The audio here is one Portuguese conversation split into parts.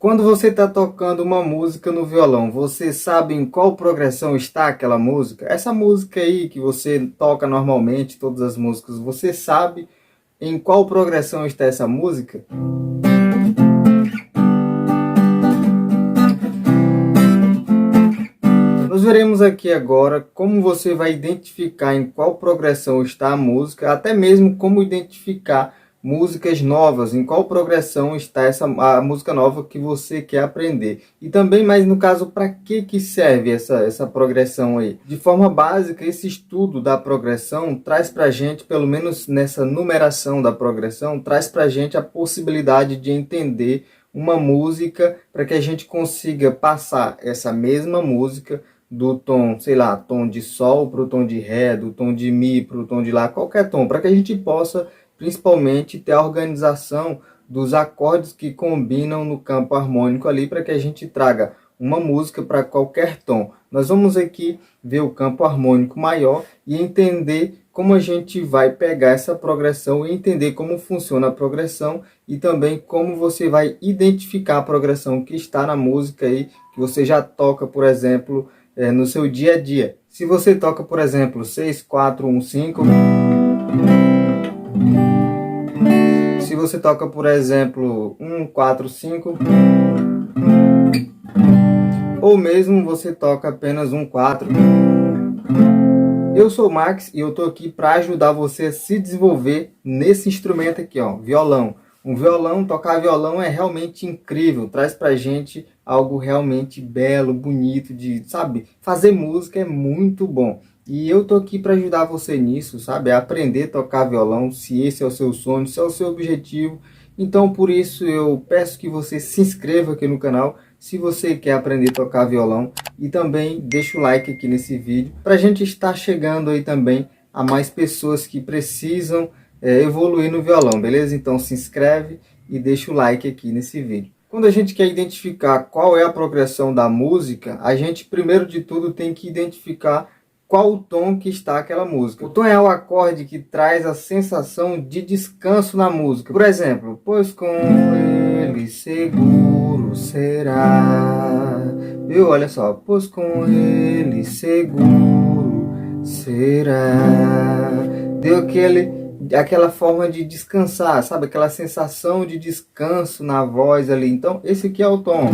Quando você está tocando uma música no violão, você sabe em qual progressão está aquela música? Essa música aí que você toca normalmente, todas as músicas, você sabe em qual progressão está essa música? Nós veremos aqui agora como você vai identificar em qual progressão está a música, até mesmo como identificar músicas novas, em qual progressão está a música nova que você quer aprender. E também, mas no caso, para que serve essa progressão aí? De forma básica, esse estudo da progressão traz para a gente, pelo menos nessa numeração da progressão, traz para a gente a possibilidade de entender uma música para que a gente consiga passar essa mesma música do tom, sei lá, tom de sol para o tom de ré, do tom de mi para o tom de lá, qualquer tom, para que a gente possa principalmente ter a organização dos acordes que combinam no campo harmônico ali, para que a gente traga uma música para qualquer tom. Nós vamos aqui ver o campo harmônico maior e entender como a gente vai pegar essa progressão e entender como funciona a progressão e também como você vai identificar a progressão que está na música aí, que você já toca, por exemplo, no seu dia a dia. Se você toca, por exemplo, 6, 4, 1, 5... Se você toca, por exemplo, 1, 4, 5... ou mesmo você toca apenas 1, 4... Eu sou o Max e eu estou aqui para ajudar você a se desenvolver nesse instrumento aqui, ó, violão. Um violão, tocar violão é realmente incrível, traz pra gente algo realmente belo, bonito, sabe? Fazer música é muito bom. E eu tô aqui para ajudar você nisso, sabe? A aprender a tocar violão, se esse é o seu sonho, se é o seu objetivo. Então, por isso, eu peço que você se inscreva aqui no canal, se você quer aprender a tocar violão. E também deixa o like aqui nesse vídeo, para a gente estar chegando aí também a mais pessoas que precisam evoluir no violão, beleza? Então se inscreve e deixa o like aqui nesse vídeo. Quando a gente quer identificar qual é a progressão da música, a gente primeiro de tudo tem que identificar qual o tom que está aquela música. O tom é o acorde que traz a sensação de descanso na música. Por exemplo, pois com ele seguro será. Viu? Olha só. Pois com ele seguro será. Deu aquela forma de descansar, sabe? Aquela sensação de descanso na voz ali. Então, esse aqui é o tom.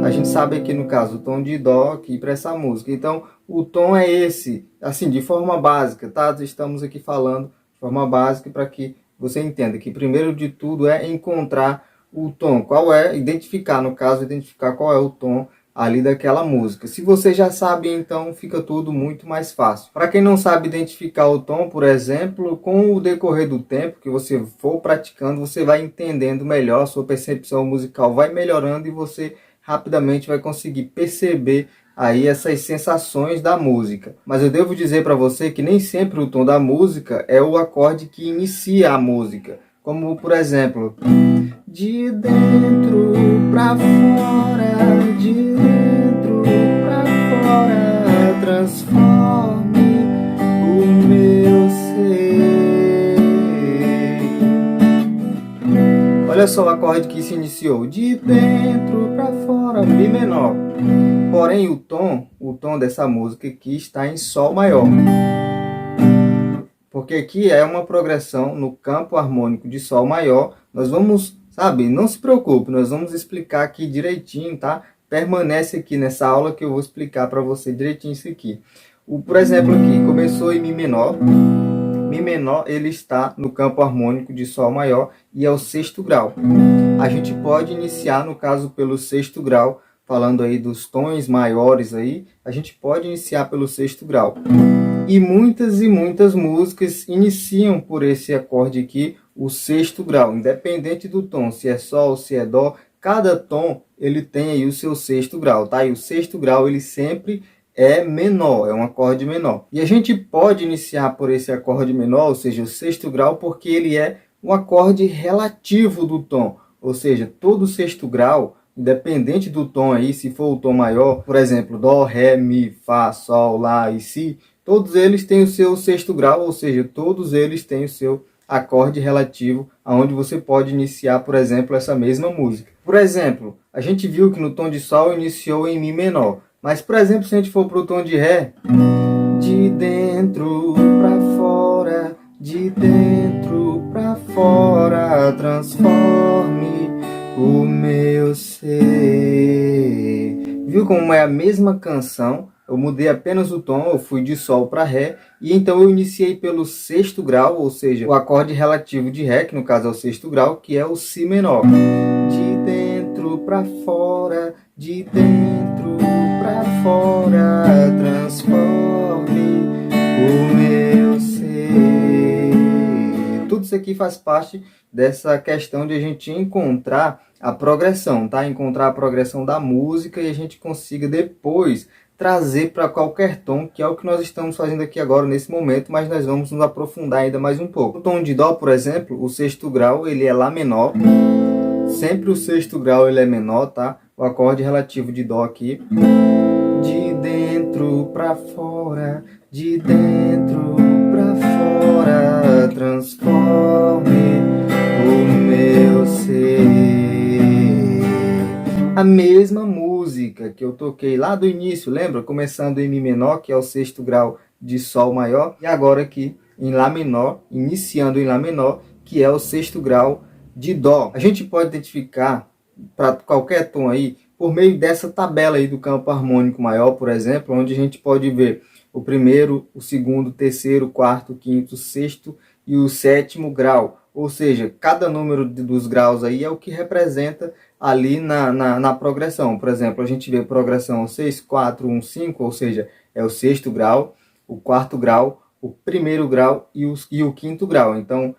A gente sabe aqui, no caso, o tom de dó aqui para essa música. Então, o tom é esse, assim, de forma básica, tá? Estamos aqui falando de forma básica para que você entenda que, primeiro de tudo, é encontrar o tom. Qual é? Identificar, no caso, identificar qual é o tom ali daquela música. Se você já sabe, então fica tudo muito mais fácil. Para quem não sabe identificar o tom, por exemplo, com o decorrer do tempo que você for praticando, você vai entendendo melhor, sua percepção musical vai melhorando e você rapidamente vai conseguir perceber aí essas sensações da música. Mas eu devo dizer para você que nem sempre o tom da música é o acorde que inicia a música. Como, por exemplo, de dentro pra fora, de dentro pra fora, transforme o meu ser. Olha só o acorde que se iniciou, de dentro pra fora, Mi menor. Porém, o tom dessa música aqui está em Sol maior. Porque aqui é uma progressão no campo harmônico de Sol maior. Nós vamos, sabe, não se preocupe, nós vamos explicar aqui direitinho, tá? Permanece aqui nessa aula que eu vou explicar para você direitinho isso aqui. Por exemplo, aqui, começou em Mi menor. Mi menor, ele está no campo harmônico de Sol maior e é o sexto grau. A gente pode iniciar, no caso, pelo sexto grau, falando aí dos tons maiores aí, a gente pode iniciar pelo sexto grau. E muitas músicas iniciam por esse acorde aqui, o sexto grau, independente do tom, se é sol, se é dó, cada tom ele tem aí o seu sexto grau, tá? E o sexto grau ele sempre é menor, é um acorde menor. E a gente pode iniciar por esse acorde menor, ou seja, o sexto grau, porque ele é um acorde relativo do tom, ou seja, todo sexto grau, independente do tom aí, se for o tom maior, por exemplo, dó, ré, mi, fá, sol, lá e si, todos eles têm o seu sexto grau, ou seja, todos eles têm o seu acorde relativo, aonde você pode iniciar, por exemplo, essa mesma música. Por exemplo, a gente viu que no tom de Sol iniciou em Mi menor, mas, por exemplo, se a gente for para o tom de Ré, de dentro para fora, de dentro para fora, transforme o meu ser. Viu como é a mesma canção? Eu mudei apenas o tom, eu fui de Sol para Ré, e então eu iniciei pelo sexto grau, ou seja, o acorde relativo de Ré, que no caso é o sexto grau, que é o Si menor. De dentro para fora, de dentro para fora, transforme o meu ser. Tudo isso aqui faz parte dessa questão de a gente encontrar a progressão, tá? Encontrar a progressão da música e a gente consiga depois trazer para qualquer tom, que é o que nós estamos fazendo aqui agora nesse momento, mas nós vamos nos aprofundar ainda mais um pouco. O tom de Dó, por exemplo, o sexto grau, ele é Lá menor. Sempre o sexto grau ele é menor, tá? O acorde relativo de Dó aqui. De dentro para fora, de dentro para fora, transforme o meu ser. A mesma música que eu toquei lá do início, lembra? Começando em Mi menor, que é o sexto grau de Sol maior, e agora aqui em Lá menor, iniciando em Lá menor, que é o sexto grau de Dó. A gente pode identificar para qualquer tom aí por meio dessa tabela aí do campo harmônico maior, por exemplo, onde a gente pode ver o primeiro, o segundo, o terceiro, o quarto, o quinto, o sexto e o sétimo grau. Ou seja, cada número dos graus aí é o que representa ali na progressão. Por exemplo, a gente vê progressão 6, 4, 1, 5, ou seja, é o sexto grau, o quarto grau, o primeiro grau e o quinto grau. Então,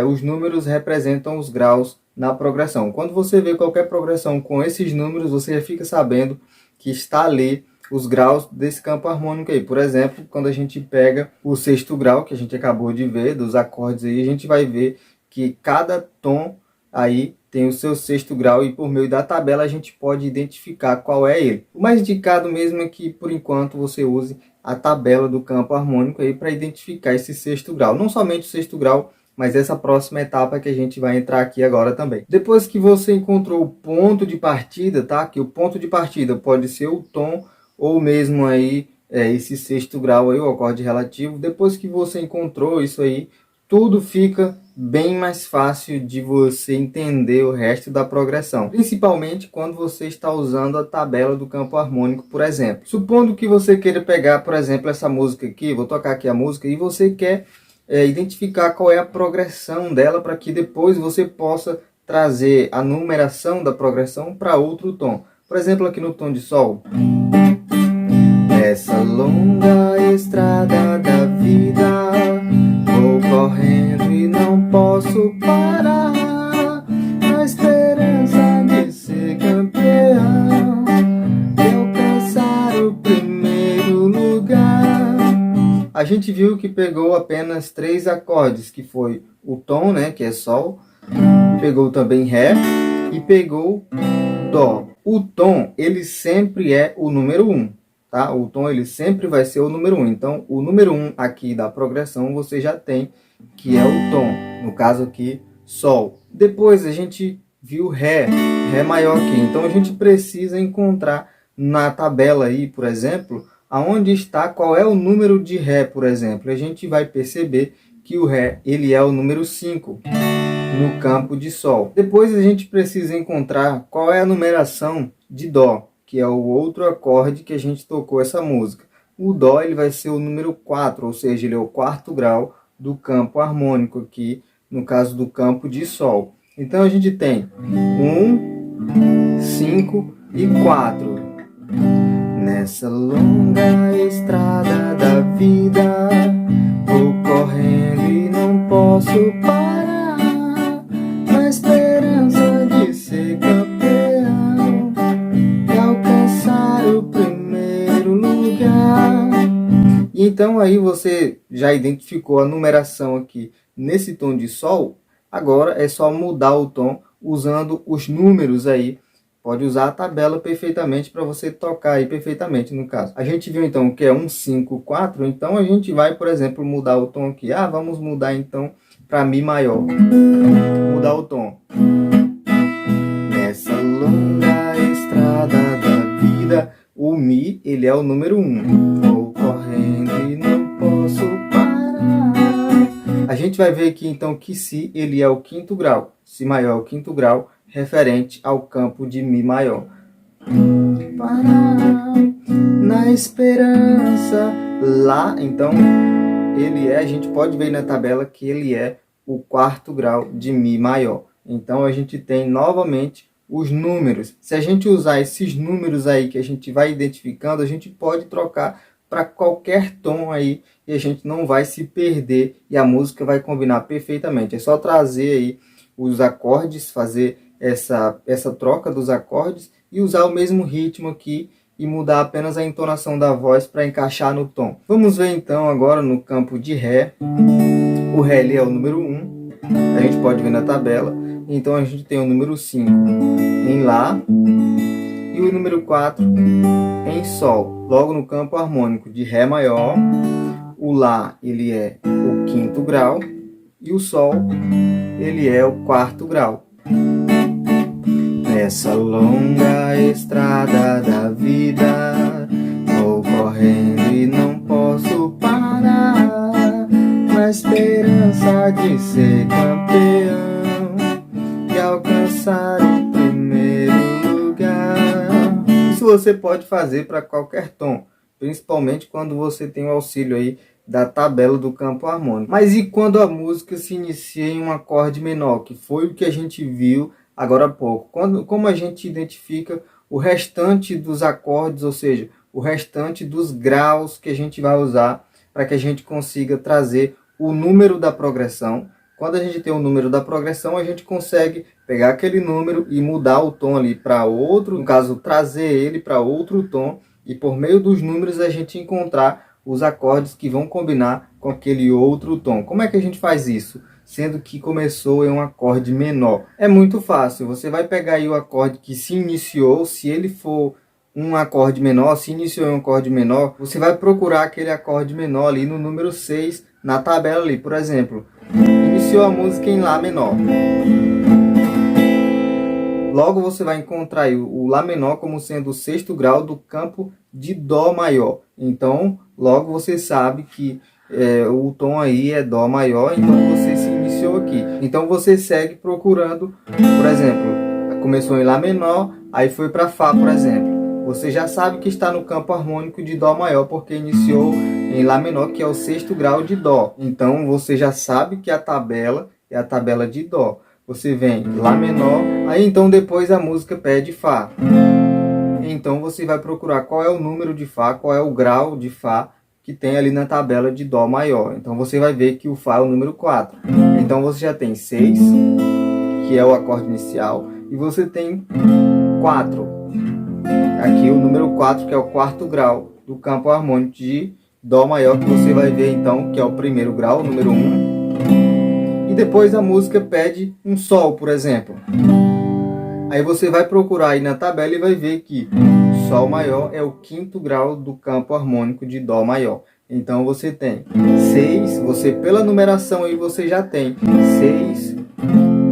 os números representam os graus na progressão. Quando você vê qualquer progressão com esses números, você já fica sabendo que está ali os graus desse campo harmônico aí. Por exemplo, quando a gente pega o sexto grau, que a gente acabou de ver, dos acordes aí, a gente vai ver que cada tom aí tem o seu sexto grau e por meio da tabela a gente pode identificar qual é ele. O mais indicado mesmo é que, por enquanto, você use a tabela do campo harmônico aí para identificar esse sexto grau. Não somente o sexto grau, mas essa próxima etapa que a gente vai entrar aqui agora também. Depois que você encontrou o ponto de partida, tá? Que o ponto de partida pode ser o tom ou mesmo aí esse sexto grau aí, o acorde relativo. Depois que você encontrou isso aí, tudo fica bem mais fácil de você entender o resto da progressão. Principalmente quando você está usando a tabela do campo harmônico, por exemplo. Supondo que você queira pegar, por exemplo, essa música aqui, vou tocar aqui a música, e você quer identificar qual é a progressão dela para que depois você possa trazer a numeração da progressão para outro tom. Por exemplo, aqui no tom de Sol. Essa longa estrada da vida, vou correndo e não posso parar, na esperança de ser campeão, de alcançar o primeiro lugar. A gente viu que pegou apenas 3 acordes, que foi o tom, né, que é Sol, pegou também Ré e pegou Dó. O tom, ele sempre é o número 1, tá? O tom, ele sempre vai ser o número 1. Então, o número 1 aqui da progressão você já tem, que é o tom. No caso aqui, Sol. Depois a gente viu Ré, Ré maior aqui. Então, a gente precisa encontrar na tabela aí, por exemplo, aonde está, qual é o número de Ré, por exemplo. A gente vai perceber que o Ré, ele é o número 5 no campo de Sol. Depois a gente precisa encontrar qual é a numeração de Dó, que é o outro acorde que a gente tocou essa música. O Dó, ele vai ser o número 4, ou seja, ele é o quarto grau do campo harmônico aqui, no caso do campo de Sol. Então a gente tem 1, 5 e 4. Nessa longa estrada da vida, vou correndo e não posso parar, na esperança de ser campeão, de alcançar o primeiro lugar. Então aí você já identificou a numeração aqui nesse tom de Sol. Agora é só mudar o tom usando os números aí. Pode usar a tabela perfeitamente para você tocar aí perfeitamente, no caso. A gente viu então que é 1, 5, 4, então a gente vai, por exemplo, mudar o tom aqui. Vamos mudar então para Mi maior. Mudar o tom. Nessa longa estrada da vida, o Mi, ele é o número 1. Vou correndo e não posso parar. A gente vai ver aqui então que Si, ele é o quinto grau. Si maior é o quinto grau, referente ao campo de Mi maior. Parar na esperança. Lá, então, ele é, a gente pode ver na tabela que ele é o quarto grau de Mi maior. Então, a gente tem novamente os números. Se a gente usar esses números aí que a gente vai identificando, a gente pode trocar para qualquer tom aí e a gente não vai se perder e a música vai combinar perfeitamente. É só trazer aí os acordes, fazer essa troca dos acordes e usar o mesmo ritmo aqui e mudar apenas a entonação da voz para encaixar no tom. Vamos ver então agora no campo de Ré. O Ré ele é o número 1, a gente pode ver na tabela. Então a gente tem o número 5 em Lá e o número 4 em Sol. Logo no campo harmônico de Ré maior, o Lá ele é o quinto grau e o Sol ele é o quarto grau. Nessa longa estrada da vida, vou correndo e não posso parar, na esperança de ser campeão e alcançar o primeiro lugar. Isso você pode fazer para qualquer tom, principalmente quando você tem o auxílio aí da tabela do campo harmônico. Mas e quando a música se inicia em um acorde menor, que foi o que a gente viu agora há pouco? Como a gente identifica o restante dos acordes, ou seja, o restante dos graus que a gente vai usar para que a gente consiga trazer o número da progressão. Quando a gente tem o número da progressão, a gente consegue pegar aquele número e mudar o tom ali para outro, no caso, trazer ele para outro tom, e por meio dos números a gente encontrar os acordes que vão combinar com aquele outro tom. Como é que a gente faz isso? Sendo que começou em um acorde menor. É muito fácil, você vai pegar aí o acorde que se iniciou, se ele for um acorde menor, se iniciou em um acorde menor, você vai procurar aquele acorde menor ali no número 6, na tabela ali, por exemplo. Iniciou a música em Lá menor. Logo você vai encontrar aí o Lá menor como sendo o sexto grau do campo de Dó maior. Então, logo você sabe que o tom aí é Dó maior, então você se iniciou aqui. Então você segue procurando, por exemplo, começou em Lá menor, aí foi para Fá, por exemplo. Você já sabe que está no campo harmônico de Dó maior, porque iniciou em Lá menor, que é o sexto grau de Dó. Então você já sabe que a tabela é a tabela de Dó. Você vem Lá menor, aí então depois a música pede Fá. Então você vai procurar qual é o número de Fá, qual é o grau de Fá que tem ali na tabela de Dó maior. Então você vai ver que o Fá é o número 4. Então você já tem 6, que é o acorde inicial, e você tem 4. Aqui o número 4, que é o quarto grau do campo harmônico de Dó maior, que você vai ver então que é o primeiro grau, o número 1. E depois a música pede um Sol, por exemplo. Aí você vai procurar aí na tabela e vai ver que Sol maior é o quinto grau do campo harmônico de Dó maior. Então você tem 6, você pela numeração aí você já tem 6,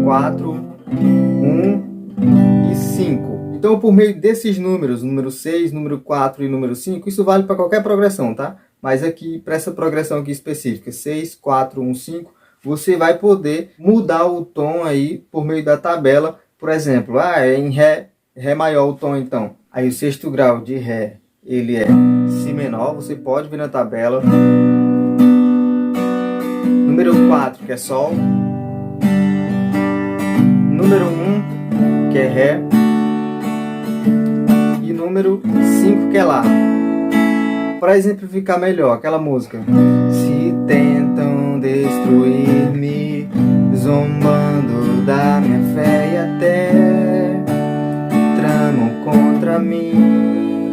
4, 1 e 5. Então por meio desses números, número 6, número 4 e número 5, isso vale para qualquer progressão, tá? Mas aqui, para essa progressão aqui específica, 6, 4, 1, 5, você vai poder mudar o tom aí por meio da tabela. Por exemplo, é em Ré maior o tom então. Aí o sexto grau de Ré, ele é Si menor, você pode ver na tabela. Número 4, que é Sol. Número 1, que é Ré. E número 5, que é Lá. Para exemplificar melhor, aquela música. Se tentam destruir-me, zombando da minha fé e até tramam contra mim,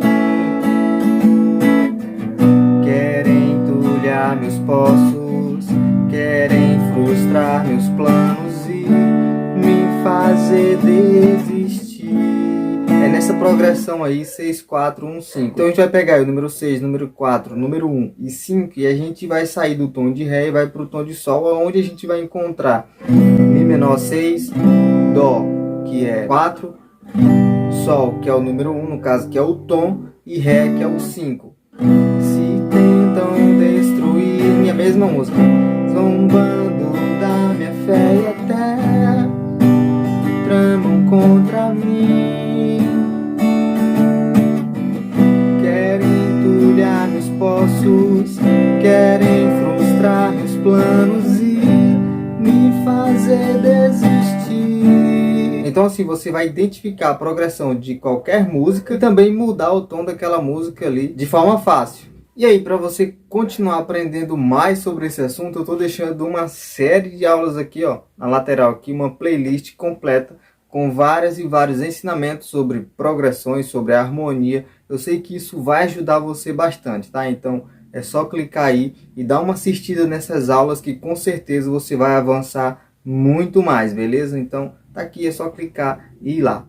querem entulhar meus poços, querem frustrar meus planos e me fazer desistir. É nessa progressão aí 6, 4, 1, 5. Então a gente vai pegar aí o número 6, número 4, número 1 e 5 e a gente vai sair do tom de Ré e vai para o tom de Sol, onde a gente vai encontrar Mi menor 6, Dó, que é 4, Sol, que é o número 1, no caso, que é o tom, e Ré, que é o 5. Se tentam destruir minha mesma música, zombando da minha fé e até tramam contra mim, querem entulhar meus poços, querem frustrar meus planos e me fazer desistir. Então assim, você vai identificar a progressão de qualquer música e também mudar o tom daquela música ali de forma fácil. E aí, para você continuar aprendendo mais sobre esse assunto, eu estou deixando uma série de aulas aqui, ó, na lateral aqui, uma playlist completa com vários ensinamentos sobre progressões, sobre harmonia. Eu sei que isso vai ajudar você bastante, tá? Então é só clicar aí e dar uma assistida nessas aulas que com certeza você vai avançar muito mais, beleza? Então tá aqui, é só clicar e ir lá.